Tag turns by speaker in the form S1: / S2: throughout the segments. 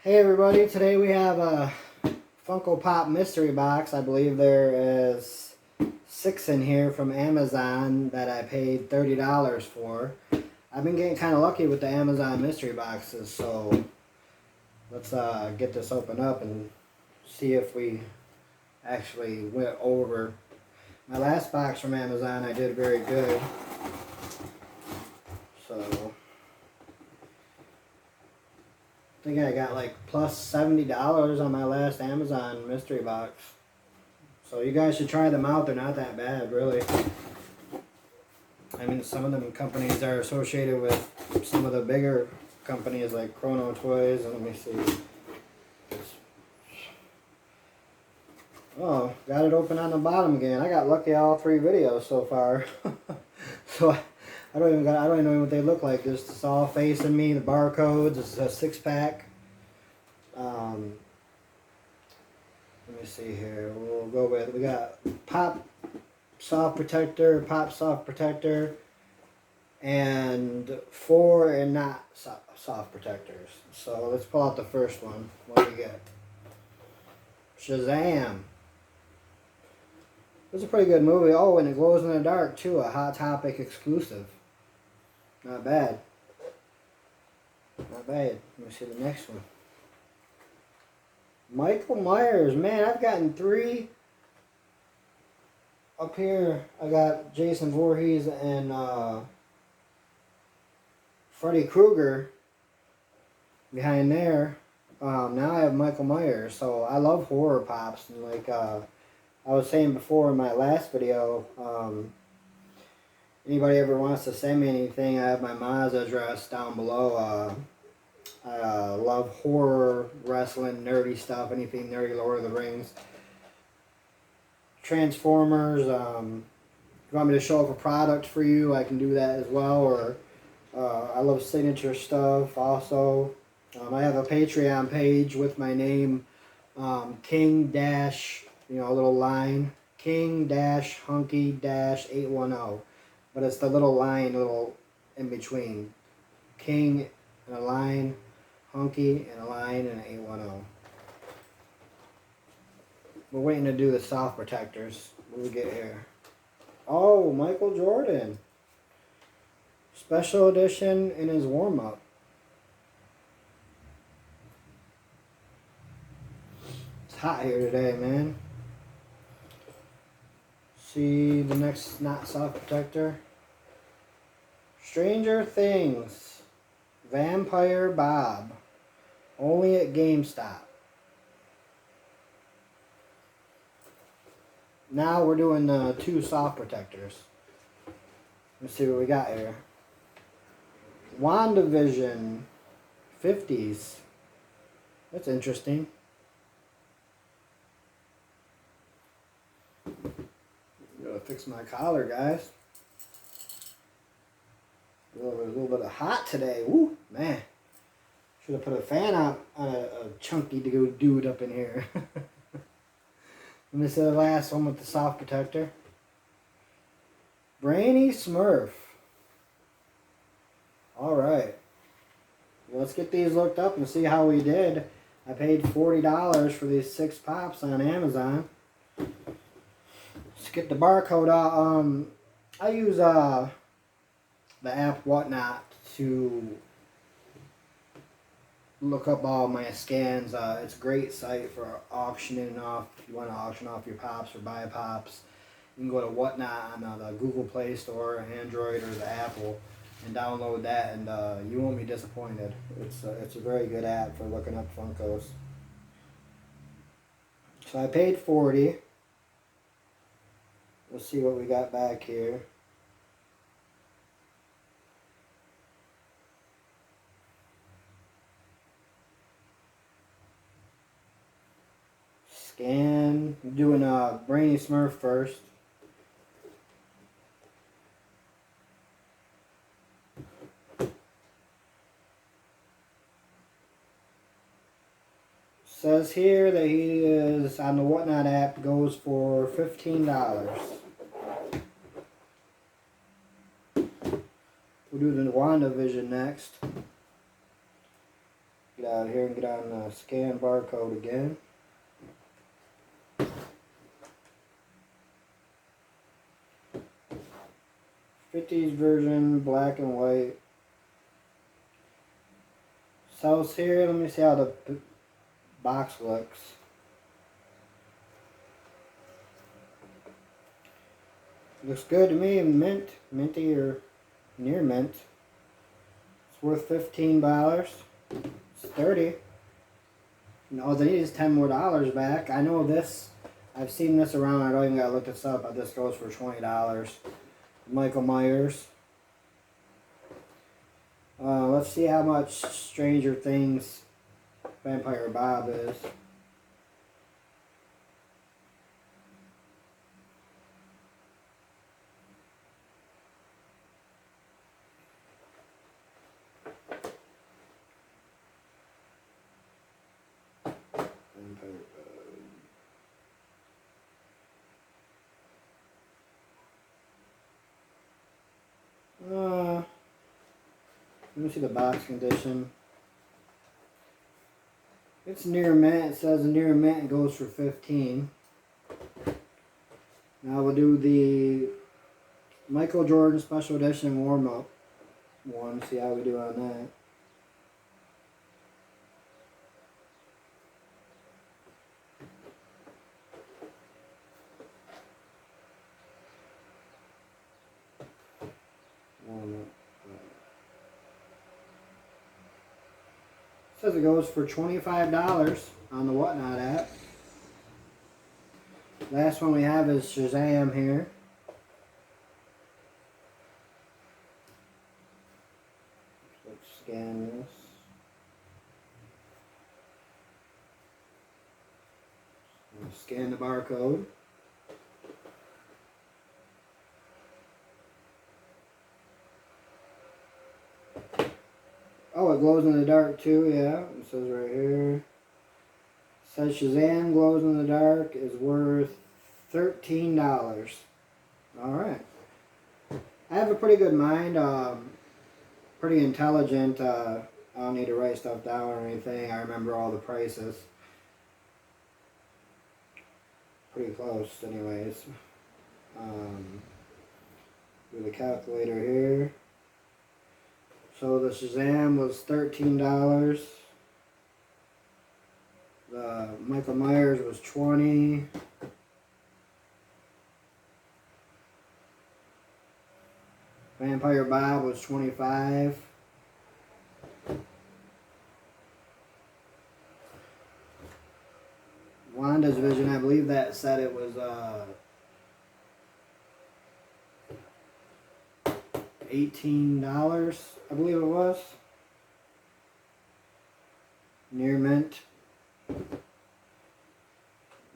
S1: Hey everybody, today we have a Funko Pop mystery box. I believe there is 6 in here from Amazon that I paid $30 for. I've been getting kind of lucky with the Amazon mystery boxes, so let's get this open up and see if we actually went over. My last box from Amazon I did very good. So I think I got like plus $70 on my last Amazon mystery box. So you guys should try them out. They're not that bad, really. I mean, some of them companies are associated with some of the bigger companies like Chrono Toys. And let me see. Oh, got it open on the bottom again. I got lucky all 3 videos so far. So I don't even know what they look like. It's all facing me. The barcodes. It's a 6-pack. Let me see here. We'll go with, we got Pop Soft Protector, and 4 and not soft protectors. So let's pull out the first one. What do we get? Shazam. It's a pretty good movie. Oh, and it glows in the dark too. A Hot Topic exclusive. Not bad. Not bad. Let me see the next one. Michael Myers. Man, I've gotten 3 up here. I got Jason Voorhees and Freddy Krueger behind there. Now I have Michael Myers. So I love horror pops. And like I was saying before in my last video, anybody ever wants to send me anything, I have my mom's address down below. I love horror, wrestling, nerdy stuff, anything nerdy, Lord of the Rings. Transformers, if you want me to show up a product for you, I can do that as well. Or I love signature stuff also. I have a Patreon page with my name, King Dash, a little line, King Dash Hunky Dash 810. But it's the little line, little in between. King and a line, Hunky and a line, and an 810. We're waiting to do the soft protectors. What do we get here? Oh, Michael Jordan. Special edition in his warm-up. It's hot here today, man. See the next not soft protector. Stranger Things. Vampire Bob. Only at GameStop. Now we're doing 2 soft protectors. Let's see what we got here. WandaVision 50s. That's interesting. Gotta fix my collar, guys. A little bit of hot today. Woo, man. Should have put a fan out on a chunky dude up in here. Let me see the last one with the soft protector. Brainy Smurf. Alright. Well, let's get these looked up and see how we did. I paid $40 for these 6 pops on Amazon. Let's get the barcode out. I use the app Whatnot to look up all my scans. It's a great site for auctioning off. If you want to auction off your pops or buy pops, you can go to Whatnot on the Google Play Store, Android, or the Apple, and download that, and you won't be disappointed. It's a very good app for looking up Funkos. So I paid $40. Let's see what we got back here. Scan. I'm doing Brainy Smurf first. Says here that he is on the Whatnot app, goes for $15. We'll do the WandaVision next. Get out of here and get on scan barcode again. '50s version, black and white. Sells here. Let me see how the box looks. Looks good to me. Mint, minty or near mint. It's worth $15. It's 30. And all they need is $10 more back. I know this. I've seen this around. I don't even gotta look this up. But this goes for $20. Michael Myers. Let's see how much Stranger Things Vampire Bob is. Let me see the box condition. It's near mint. It says near mint. It goes for 15. Now we'll do the Michael Jordan Special Edition warm up one. See how we do on that. Says it goes for $25 on the Whatnot app. Last one we have is Shazam here. Let's scan this. Scan the barcode. Oh, it glows in the dark too, yeah. It says right here. It says Shazam glows in the dark is worth $13. Alright. I have a pretty good mind. Pretty intelligent. I don't need to write stuff down or anything. I remember all the prices. Pretty close anyways. Do the calculator here. So the Shazam was $13. The Michael Myers was $20. Vampire Bob was $25. Wanda's Vision, I believe that said it was $18, I believe it was. Near mint.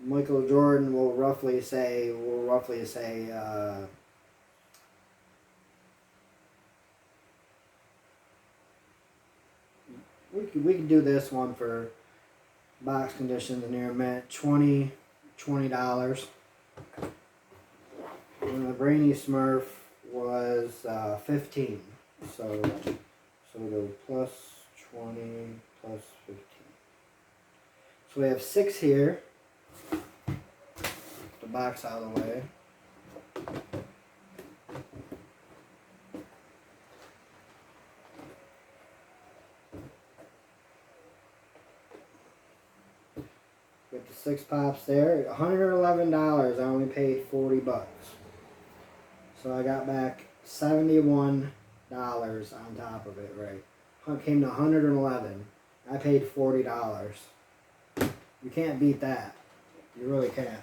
S1: Michael Jordan will roughly say we could do this one for box conditions near mint, $20. And the Brainy Smurf was 15. So we go plus 20 plus 15. So we have 6 here. The box out of the way. With the 6 pops there, $111. I only paid $40. So I got back $71 on top of it, right? It came to $111. I paid $40. You can't beat that. You really can't.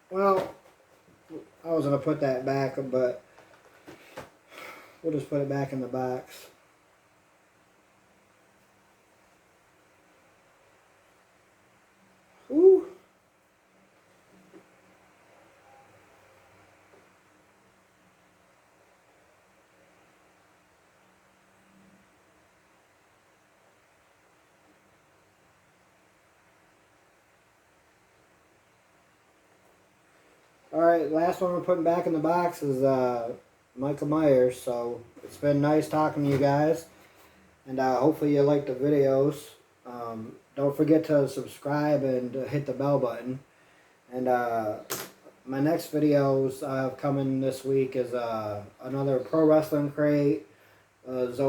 S1: Well, I was going to put that back, but we'll just put it back in the box. Ooh. Alright, last one we're putting back in the box is Michael Myers. So it's been nice talking to you guys. And hopefully you like the videos. Don't forget to subscribe and hit the bell button. And my next videos coming this week is another pro wrestling crate.